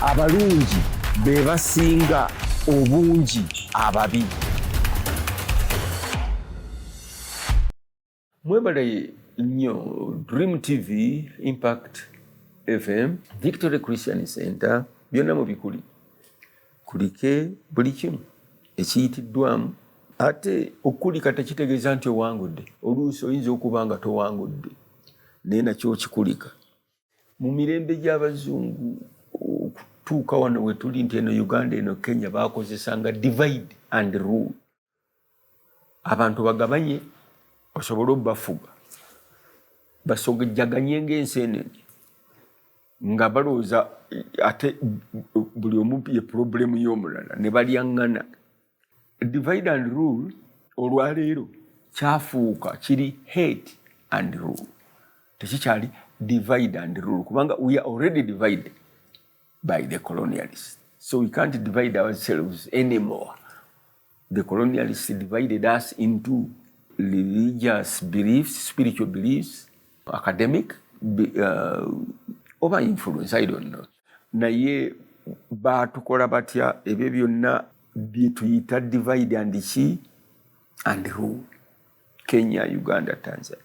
abalungi be basinga obungi ababi. Mwebale nnyo Dream TV, Impact FM, Victory Christian Center, byonna mu bikuli. Kulike buli kimu ekiyitiddwamu. Ate okulika tekitegeeza nti owangudde. Oluusi oyinza okuba nga towangudde. Naye nakyo kikulika. Mu mirembe gy'abazungu okutuuka wano we tuli nti eno Uganda eno Kenya bakozesanga divide and rule. Abantu bagabanye osobola obbafuga. Basogejjaganye ng'enseenene. Nga balowooza ate buli omu ye problemu y'omulala ne balyaŋŋana. Divide and rule olwaleero kyafuuka kiri hate and rule. Tekikyali divide and rule kubanga we are already divided by the colonialists. So we can't divide ourselves anymore. The colonialists divided us into religious beliefs, spiritual beliefs, academic, over influence, I don't know. Naye batukola batya ebyo byonna bye tuyita divide and rule. Kenya, Uganda, Tanzania.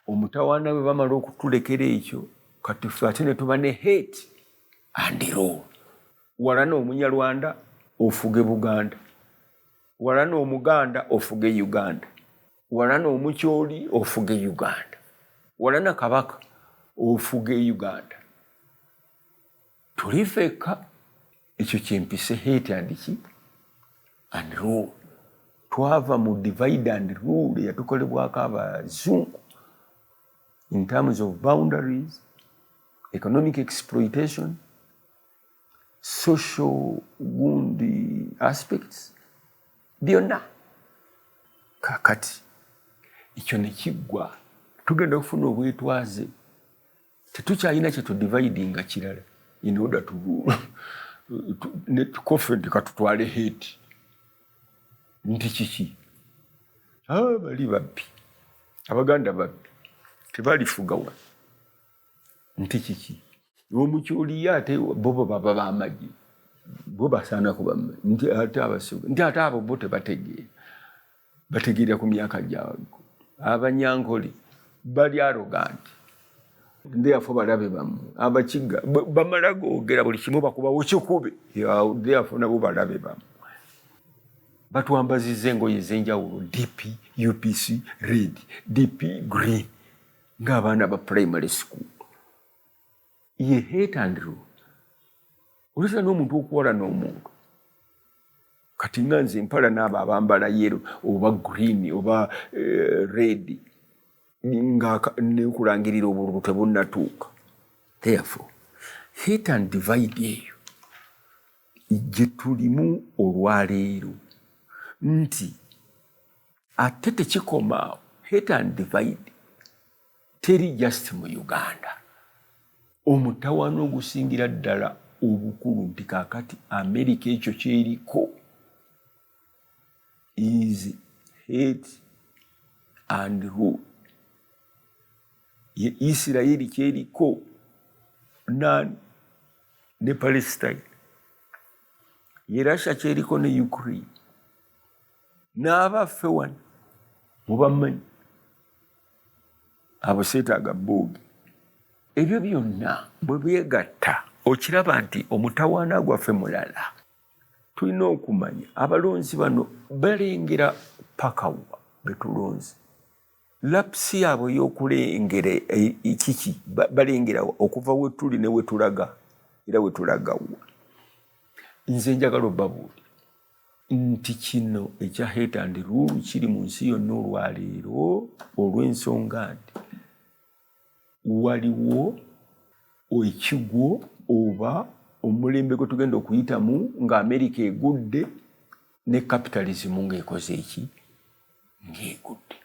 Omutawaana bwe bamala okutulekera ekyo kati ffe ate ne tuba ne hate and rule. Wala n'Omunyarwanda ofuge Buganda. Wala n'Omuganda ofuge Uganda. Wala n'Omukyoli ofuge Uganda. Wala na Kabaka ofuge Uganda. Tuli ffekka ekyo kyempise hate and rule. Twava mu divide and rule eyatukolebwako Abazungu in terms of boundaries, economic exploitation, social gundi aspects, byonna. Kakati ekyo ne kiggwa tugenda okufuna obwetwaze. Tetukyalina kye tudividinga kirala in order to ne tukofe katutwale hate. Nti kiki? Bali babbi. Abaganda babbi. Tebalifuga wa. Nti kiki? Omukyoli ate bobo baba b'amagye. Bo basaana kuba nti ate abasuga. Nti ate abo bo tebategeera. Bategeera ku myaka gyabwe. Abanyankole bali arrogant. Therefore balabe bammwe. Abakiga bamala googera buli kimu bakubawo kikube. Therefore nabo balabe bammwe. Batuambazizza engoye ez'enjawulo DP, UPC, red, DP, green. Ng'abaana ba primary school. Ye hate and rule. Olisa n'omuntu okuwala n'omuntu. Kati nga nze mpala n'abo abambala yellow oba green oba red. Nga nekulangirira obululu tebunnatuuka. Therefore, hate and divide eyo gye tulimu olwaleero. Nti ate tekikoma hate and divide teri just mu Uganda. Omutawaana ogusingira ddala obukulu nti kaakati America ekyo kyeriko is hate and rule. Ye Israeli kyeriko ne Palestine. Ye Russia kyeriko ne Ukraine. N'abaffe wano mubamanyi abo seetaaga boogi. Ebyo byonna bwe byegatta okiraba nti omutawaana gwaffe mulala. Tulina okumanya abalonzi bano balengera paka wa betulonzi. Lapsi yaabwe y'okulengera kiki balengera okuva we tuli ne we tulaga era we tulaga wa. Nze njagala obbabuuli nti kino ekya hate and rule kiri mu nsi yonna olwaleero olw'ensonga nti waliwo ekigwo oba omulembe gwe tugenda okuyitamu nga America egudde ne capitalism ng'ekoze eki ng'egudde.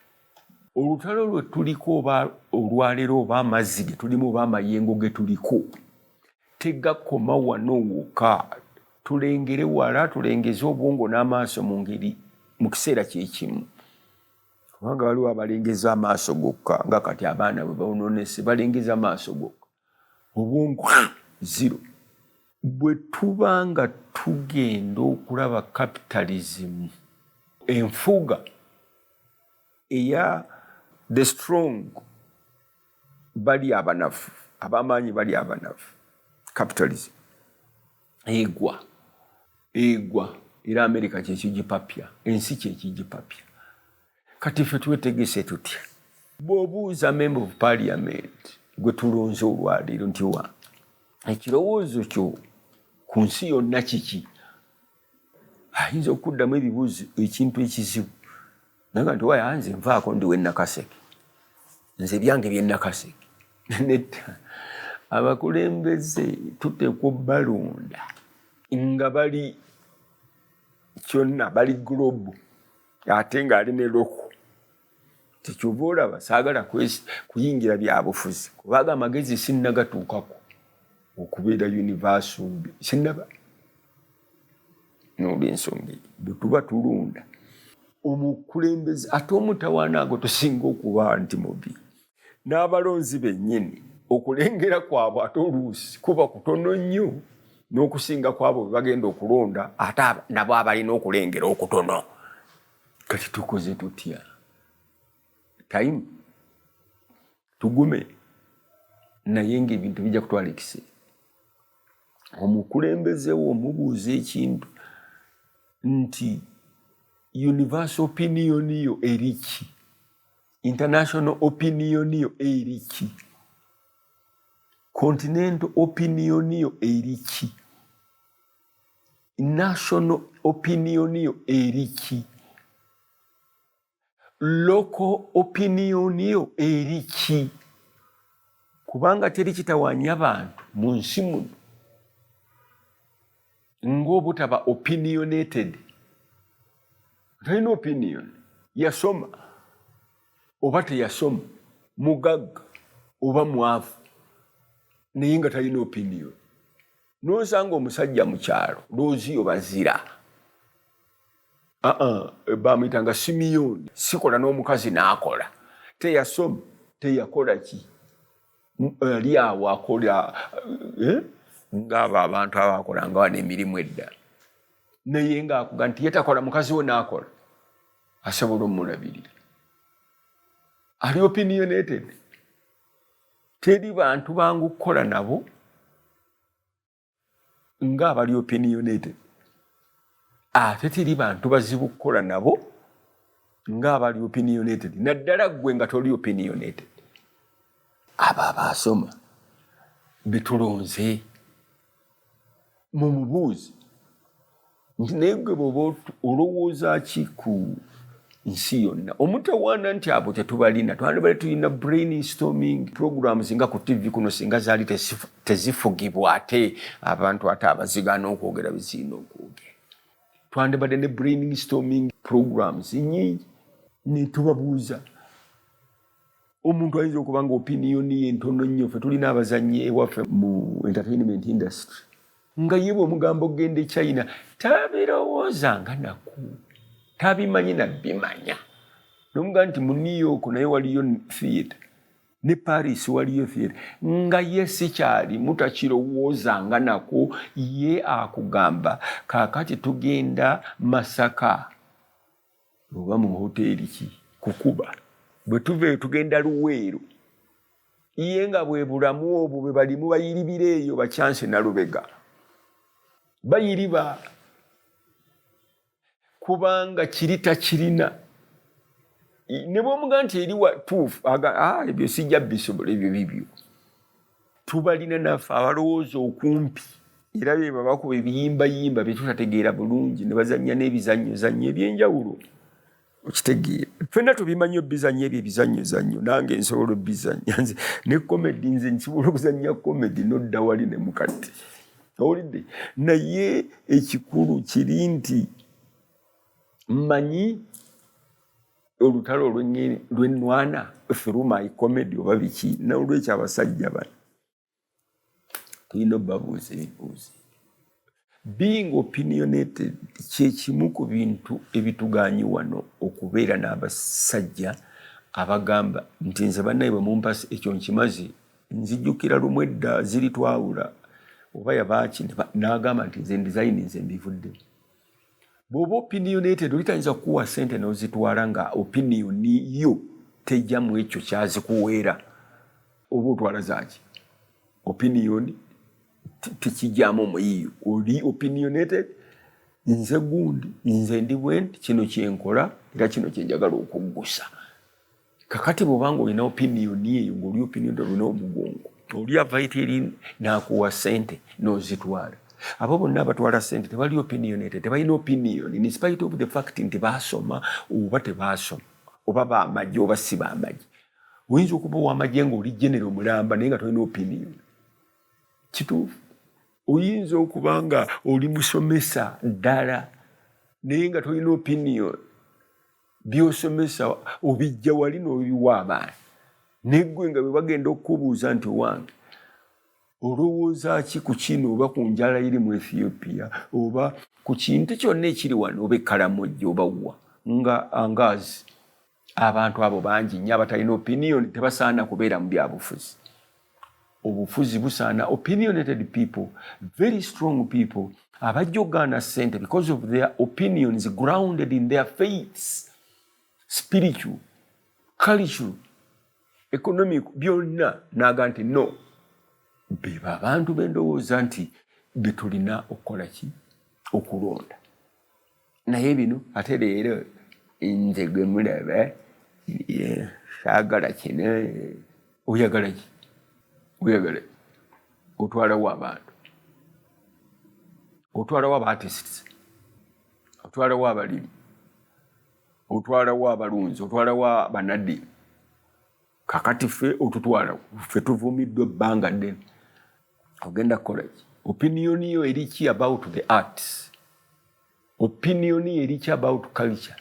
Olutalo lwe tuliko oba olwaleero oba amazzi ge tulimu oba amayengo ge tuliko tegakoma wano wokka. Tulengere wala tulengeze obwongo n'amaaso mu ngeri mu kiseera kyekimu. Kubanga waliwo abalengeza amaaso gokka nga kati abaana bwe bawonoonese balengeza amaaso gokka. Obwongo zero. bwe tubanga tugenda okulaba capitalism enfuga eya the strong bali abanafu abamanyi bali abanafu capitalism egwa era America kyekigipapya ensi kyekigipapya kati ffe twetegese tutya bw'obuuza member of parliament gwe tulonze olwaleero nti wa ekirowoozo kyo ku nsi yonna kiki ayinza okuddamu ebibuuzo ekintu ekizibu naga nti waya nze nvaako ndiwe Nakaseke nze byange bye Nakaseke netta abakulembeze tuteekwa balonda nga bali kyonna bali global ate ng'ali ne loko tekyova olaba saagala kuyingira byabufuzi kubaga amagezi sinnagatuukako okubeera universal sinnaba n'olw'ensonga bwe tuba tulonda omukulembeze ate omutawaana ago tusinga okuba nti mubi n'abalonzi bennyini okulengera kwabwe ate oluusi kuba kutono nnyo n'okusinga kwabo bwe bagenda okulonda ate nabo abalina okulengera okutono kati tukoze tutya time tugume naye ng'ebintu bijja kutwala ekiseera omukulembeze wo omubuuza ekintu nti universal opinion yo eriki international opinion yo eriki continental opinion yo eriki national opinion yo eriki local opinion yo eriki kubanga teri kitawaanya abantu mu nsi muno ng'obutaba opinionated talina opinion yasoma oba teyasoma mugagga oba mwavu naye nga talina opinion n'osanga omusajja mu kyalo looziyo bazira bamuyitanga Simiyoni sikola n'omukazi n'akola teyasoma teyakola ki ali awo akola ng'abo abantu abakolanga wano emirimu edda naye ng'akuga nti yetakola mukazi we n'akola asobola omulabirira ali opinionated teri bantu bangu kukola nabo ng'abali opinionated ate teri bantu bazibu kukola nabo ng'abali opinionated naddala gwe nga toli opinionated abo abaasoma betulonze mu mubuuzi nti naye gwe bw'oba olowooza ki ku nsi yonna omutawaana nti abo tetubalina twandibale tulina brainstorming programs nga ku TV kuno singa zaali tezifugibwa ate abantu ate abazigaana okwogera bizina okwogera twandibadde ne brainstorming programs nyingi netubabuuza omuntu ayinza okuba nga opinion ye ntono nnyo ffe tulina abazannyi ewaffe mu entertainment industry nga ye bw'omugamba ogenda e China tabirowoozanga naku tabimanyi nabimanya nomuga nti mu New York naye waliyo theatre ne Paris waliyo theatre nga ye sikyali mutakirowoozanga naku ye akugamba kaakati tugenda Masaka oba mu hoteri ki kukuba bwe tuve tugenda Luweero ye nga bwe bulamu obwo bwe balimu bayiribira eyo Bachanse na Lubega bayiriba kubanga kirita kirina ne bw'omuga nti eri watuufu ebyo sijja bisobola ebyo bibyo tubalina naffe abalowooza okumpi era bye babakuba ebiyimbayimba bye tutategeera bulungi ne bazannya n'ebizannyo ebyenjawulo okitegeera ffenna tubimanyi obizannyo ebyo ebizannyo nange nsobola obizannya nze ne komedi nze nsobola okuzannya komedi nodda wali ne mukadde owulidde naye ekikulu kiri nti mmanyi olutalo lw'ennwana through my comedy oba biki n'olwekyo abasajja bano tulina obbabuuza ebibuuzi being opinionated kyekimu ku bintu ebitugaanyi wano okubeera n'abasajja abagamba nti nze bannaye bwe mumpasi ekyo nkimaze nzijjukira lumu edda ziri twawula oba yabaaki n'agamba nti nze design nze mbivudde. Bw'oba opinionated olitayinza kukuwa ssente n'ozitwala nga opinion yo tejja mu ekyo kyazikuweera. Oba otwala zaaki opinion tekijjaamu omuyiiyo. Oli opinionated, nze gundi, nze ndi bwenti, kino kyenkola era kino kyenjagala okuggusa. Kakati bw'obanga olina opinion eyo ng'oli opinion olina omugongo, oli avaite eri n'akuwa ssente n'ozitwala. Abo bonna abatwala ssente tebali opinionated, tebalina opinion in spite of the fact nti baasoma oba tebaasoma, oba baamagye oba si baamagye. Oyinza okuba ow'amagye ng'oli genero mulamba naye nga tolina opinion. Kituufu. Oyinza okuba nga oli musomesa ddala naye nga tolina opinion. By'osomesa obijja wali n'obiwa abaana. Neggwe nga bwe bagenda okubuuza nti wange olowooza ki ku kino oba ku njala eri mu Ethiopia oba ku kintu kyonna ekiri wano oba ekkalamojja oba wa nga angazi. Abantu abo bangi nnyo abatalina opinion tebasaana kubeera mu byabufuzi. Obufuzi busaana opinionated people, very strong people abajja ogaana ssente because of their opinions grounded in their faiths, spiritual, cultural, economic, byonna n'aga nti no. Beba abantu bendowooza nti betulina okukola ki? Okulonda. Naye bino ate leero nze gwe mulaba saagala kino. Oyagala ki? Oyagala otwalawo abantu, otwalawo abaartists, otwalawo abalimi, otwalawo abalunzi, otwalawo banaddiini. Kakati ffe otutwalawo, ffe tuvumiddwa ebbanga ddene. Ogenda kukola ki? Opinion yo eri ki about the arts? Opinion yo eri ki about culture?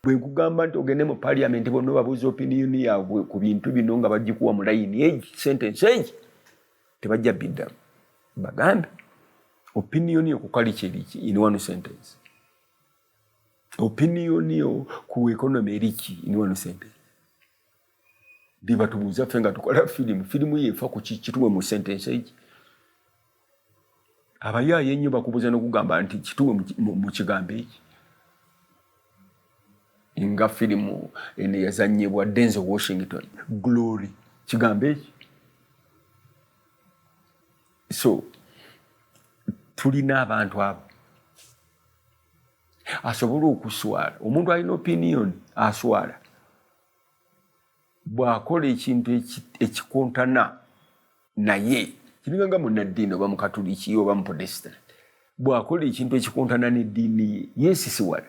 Bwe nkugamba nti ogende mu parliament bonna babuuza opinion yaabwe ku bintu bino nga bagikuwa mu layini egi sentence egi tebajja biddamu. Bagambe opinion yo ku culture eri ki in one sentence? Opinion yo ku economy eri ki in one sentence? Bibatubuuza ffe nga tukola firimu yeefa ku kituwe mu sentence egi. Abayaaye ennyo bakubuuza n'okugamba nti kituwe mu kigambo eki. Nga firimu eno yazannyibwa Denzel Washington, Glory, kigambo eki. So tulina abantu abo asobola okuswala. Omuntu alina opinion aswala. Bw'akola ekintu ekikontana naye kiringa nga munnaddiini oba mukatuliki oba muprotestant, bw'akola ekintu ekikontana n'eddiini ye yeesisiwala.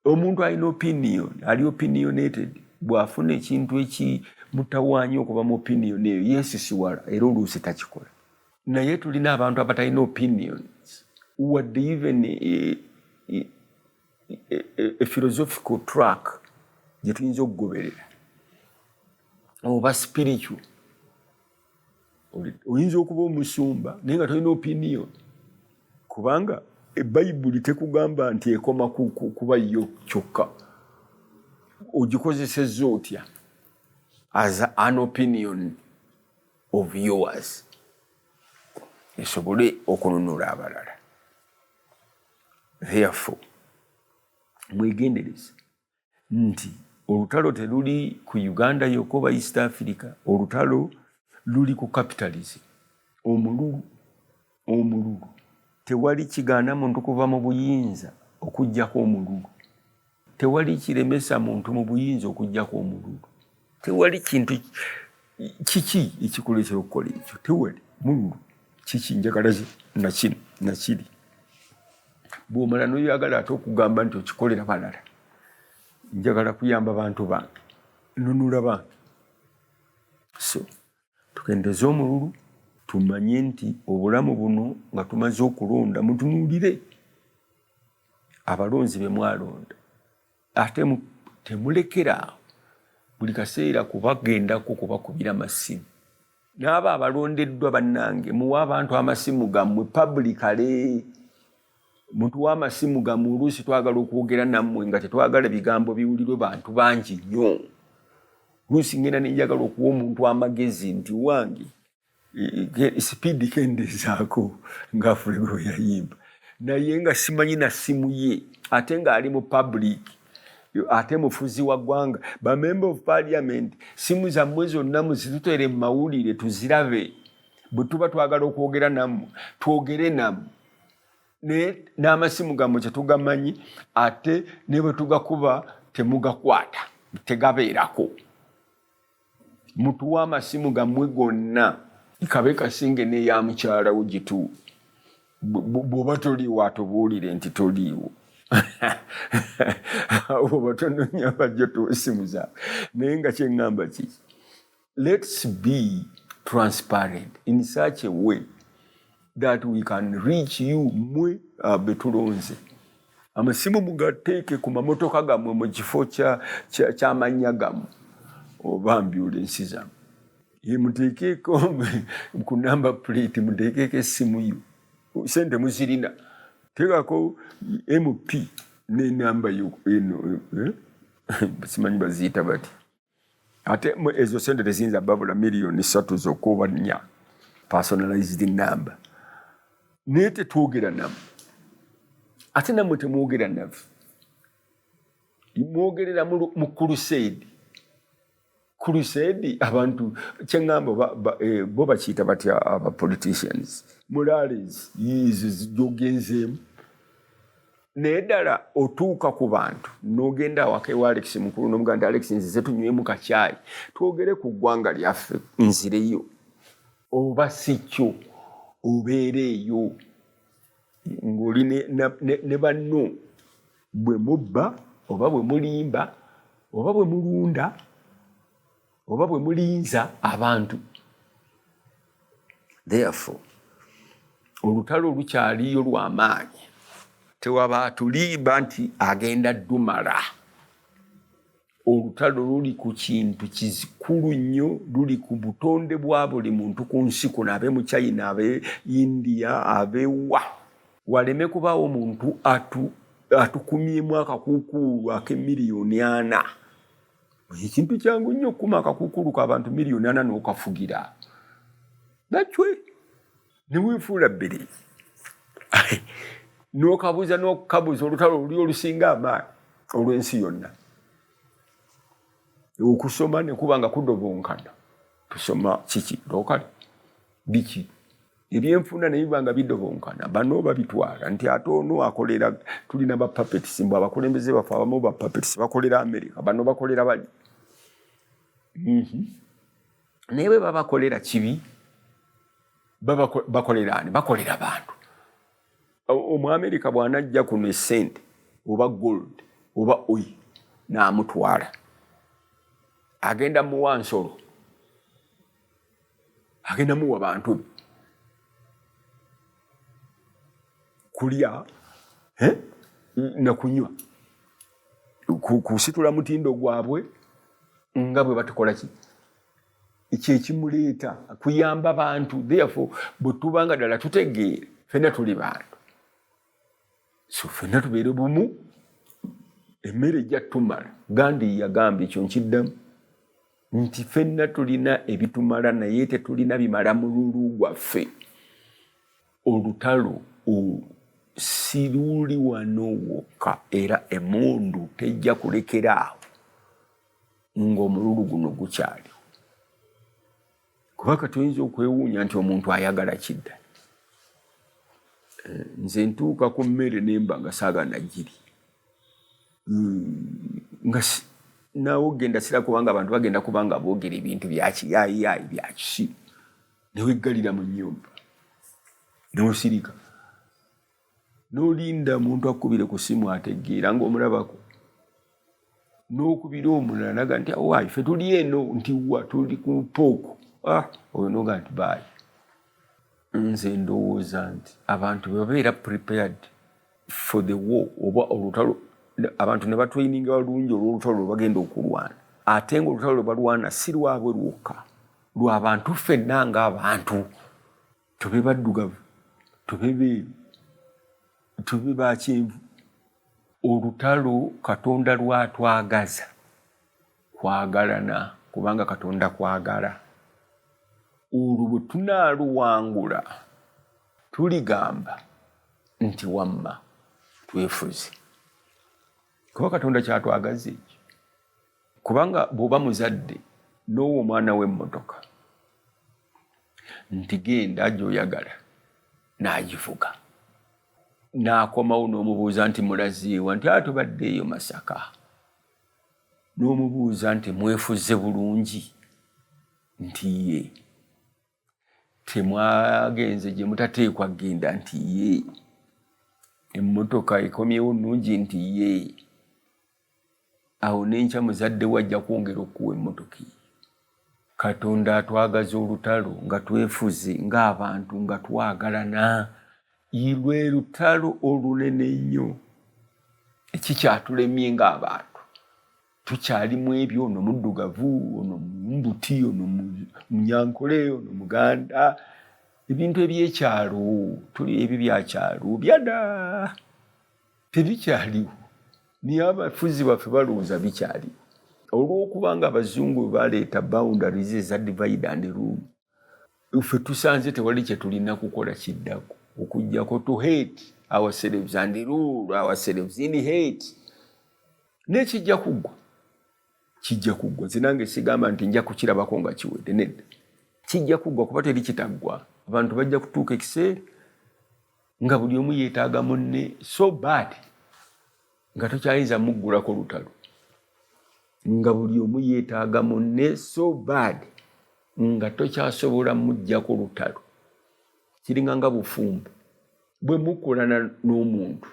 Omuntu alina opinion, ali opinionated, bw'afuna ekintu ekimutawaanya okuba mu opinion eyo yeesisiwala era oluusi takikola. Naye tulina abantu abatalina opinions wadde even a philosophical track gye tuyinza okugoberera oba spiritual. Oyinza okuba omusumba naye nga tolina opinion, kubanga Ebbayibuli tekugamba nti ekoma kuba yo kyokka. Ogikozesezza otya as an opinion of yours esobole okununula abalala. Therefore mwegendereze nti olutalo teruli ku Uganda yokka oba East Africa, olutalo luli ku capitalism. Omululu tewali kigaana muntu kuva mu buyinza okuggyako omululu. Tewali kiremesa muntu mu buyinza okuggyako omululu. Tewali kintu kiki ekikuleetera okukola ekyo. Tewali mululu kiki njagala nakino nakiri. Bw'omala n'oyagala ate okugamba nti okikolera balala. Njagala kuyamba bantu bange, nunula bange. So tukendeze omululu, tumanye nti obulamu buno nga tumaze okulonda mutunuulire abalonzi be mwalonda. Ate temulekera buli kaseera kubagendako kubakubira amasimu. N'abo abalondeddwa bannange muwe abantu amasimu gammwe publicly. Mutuwa amasimu gammwe oluusi twagala okwogera nammwe nga tetwagala bigambo biwulirwe bantu bangi nnyo. Oluusi ngenda ne njagala okuwa omuntu amagezi nti wange speed kendezaako nga Frego yayimba naye nga simanyi na simu ye ate nga ali mu public ate mufuzi wa ggwanga ba member of parliament simu zammwe zonna muzitutere mu mawulire tuzirabe bwe tuba twagala okwogera nammwe twogere nammwe n'amasimu gammwe tetugamanyi ate ne bwe tugakuba temugakwata tegabeerako mutuwa amasimu gammwe gonna kabe kasinge n'eya mukyala wo gitu bw'oba toliiwo atubuulire nti toliiwo oba tononya bajjo tusimu zaabwe naye nga kyeŋŋamba kiki let's be transparent in such a way that we can reach you mwe betulonze amasimu mugateeke ku mamotoka gammwe mu kifo ky'amannya gammwe oba ambulensi zammwe muteekeeko ku number plate muteekeeko essimu yo sente muzirina teekako MP n'enamba yo eno simanyi baziyita bati ate ezo sente teziyinza babula miliyoni 3 zokka oba 4 personalized number naye tetwogera nammwe ate nammwe temwogera naffe mwogerera mu crusade abantu kyeŋŋamba bo bakiyita batya aba politicians murales zogenzeemu naye ddala otuuka ku bantu n'ogenda awaka ewa Alex mukulu n'omugaa nti Alex nzize tunywemu kacaayi twogere ku ggwanga lyaffe nzireyo oba si kyo obeera eyo ng'oli ne banno bwe mubba oba bwe mulimba oba bwe mulunda oba bwe mulinza abantu therefore olutalo olukyaliyo lw'amaanyi tewaba tulimba nti agenda ddumala olutalo luli ku kintu kizikulu nnyo luli ku butonde bwa buli muntu ku nsi kuno abe mu China abe India abe waleme kubaawo omuntu atukumyemu akakuukulu ak'emiliyoni 4 ekintu kyangu nnyo okukuma akakuukulu k'abantu miliyoni 4 n'okafugira nakwe neweefuula bbiri n'okabuza olutalo luli olusinga amaanyi olw'ensi yonna okusoma ne kuba nga kudobonkana tusoma kiki lokale biki ebyenfuna ne biba nga bidobonkana bano babitwala nti ate ono akolera tulina ba puppets mbu abakulembeze bafe abamu ba puppets bakolera America bano bakolera bali naye bwe babakolera kibi bakolera ani bakolera bantu Omu-America bw'anajja kuno essente oba gold oba oil n'amutwala agenda muwa nsolo agenda muwa bantu be kulya na kunywa kusitula mutindo gwabwe nga bwe batukola ki ekyekimuleeta kuyamba bantu therefore bwe tubanga ddala tutegeere ffenna tuli bantu so ffenna tubeere bumu emmere ejja tumala Gandhi yagambye ekyo nkiddamu nti ffenna tulina ebitumala naye tetulina bimala mululu gwaffe olutalo si luli wano wokka era emundu tejja kulekera awo ng'omululu guno gukyaliwo kubanga tuyinza okwewuunya nti omuntu ayagala kidda nze ntuuka ku mmere nemba nga saagana giri nga naawe ogenda sira kubanga abantu bagenda kubanga boogera ebintu byakiyaayiyayi byakisi neweggalira mu nnyumba n'osirika n'olinda muntu akubire ku simu ategeera ng'omulabako n'okubira omulala naga nti awaayi ffe tuli eno nti wa tuli ku pooku oyo noga nti baayi nze ndowooza nti abantu bebabeera prepared for the war oba olutalo abantu ne batweyininga balungi olw'olutalo lwe bagenda okulwana ate ng'olutalo lwe balwana si lwabwe lwokka lw'abantu ffenna ng'abantu tube baddugavu tube beeru tube bakyenvu olutalo Katonda lwatwagaza kwagalana kubanga Katonda kwagala olwo bwe tunaaluwangula tuligamba nti wamma twefuze. Kuba Katonda kyatwagaza ekyo. Kubanga bw'oba muzadde n'owa omwana w'emmotoka nti genda gy'oyagala n'agivuga. N'akomawo n'omubuuza nti mulazeewa, nti tubadde eyo Masaka. N'omubuuza nti mwefuze bulungi, nti ye. Temwagenze gye mutateekwa genda, nti ye. Emmotoka ekomyewo nnungi, nti ye. Awo n'enkya muzadde wajja kwongera okuwa emmotoka eyo. Katonda atwagaza olutalo nga twefuze ng'abantu nga twagalana. Lwe lutalo olunene nnyo ekikyatulemye ng'abantu. Tukyalimu ebyo, ono muddugavu, ono mumbuti, ono munyankole, ono muganda. Ebintu eby'ekyalo, tuli ebyo byakyalo byada tebikyaliwo. Naye abafuzi baffe balowooza bikyaliwo. Olw'okuba nga abazungu baleeta boundaries eza divide and rule, ffe tusanze tewali kye tulina kukola kiddako okuggyako to hate ourselves and rule ourselves in hate. N'ekijja kuggwa, kijja kuggwa. Nze nange sigamba nti nja kukirabako nga kiwedde, nedda. Kijja kuggwa kuba teri kitaggwa. Abantu bajja kutuuka ekiseera nga buli omu yeetaaga munne so bad nga tokyayinza muggulako lutalo. Nga buli omu yeetaaga munne so bad nga tokyasobola muggyako lutalo. Kiringa nga bufumbo. Bwe mukolana n'omuntu,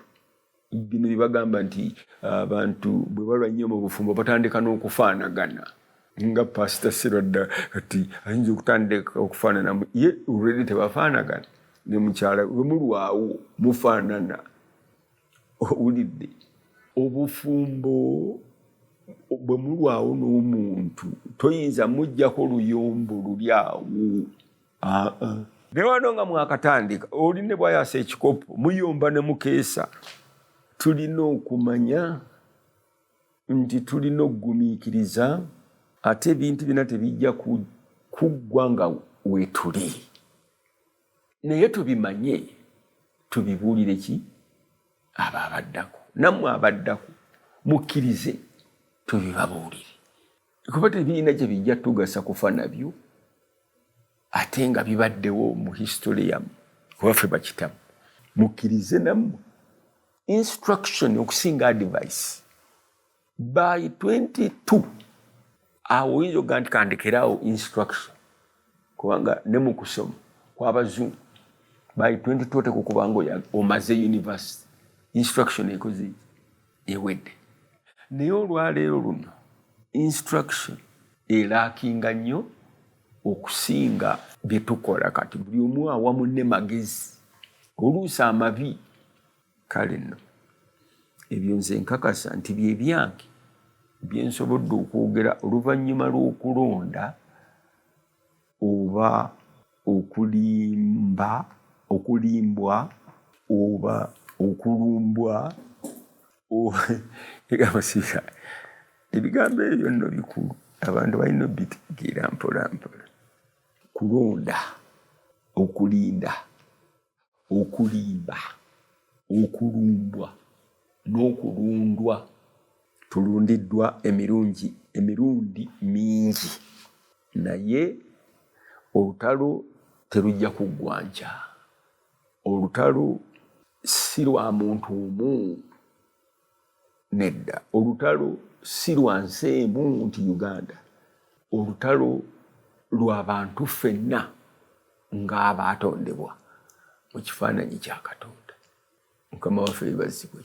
bino bye bagamba nti abantu bwe balwa nnyo mu bufumbo batandika n'okufaanagana. Nga Pastor Serwadda kati ayinza okutandika okufaanana, ye already tebafaanagana. Ne mukyala bwe mulwawo mufaanana. Owulidde? Obufumbo bwe mulwawo n'omuntu toyinza muggyako luyombo luli awo. Ne wano nga mwakatandika oli ne bw'ayasa ekikopo muyomba ne mukeesa. Tulina okumanya nti tulina okugumiikiriza ate ebintu byonna tebijja kuggwa nga weetuli. Naye tubimanye, tubibuulire ki? Abo abaddako. Nammwe abaddako mukkirize tubibabuulire. Kuba tebirina gye bijja tugasa kufa nabyo ate nga bibaddewo mu history yammwe kuba ffe bakitamu. Mukkirize nammwe. Instruction okusinga advice. By 22 awo oyinza okuga nti kandekerawo instruction kubanga ne mu kusoma kw'abazungu by 22 tekukubanga omaze university. Instruction ekoze ewedde. Naye olwaleero luno instruction eraakinga nnyo okusinga bye tukola kati. Buli omu awa munne magezi oluusi amabi. Kale nno ebyo nze nkakasa nti bye byange bye nsobodde okwogera oluvannyuma lw'okulonda oba okulimbwa oba okulumbwa. Ebigambo ebyo nno bikulu, abantu balina obitegeera mpola mpola. Kulonda, okulinda, okulimba, okulumbwa n'okulundwa. Tulundiddwa emirundi mingi, naye olutalo terujja kuggwanja. Olutalo si lwa muntu omu, nedda. Olutalo si lwa nsi emu nti Uganda. Olutalo lwa bantu ffenna ng'abaatondebwa mu kifaananyi kya Katonda. Mukama waffe yeebazibwe.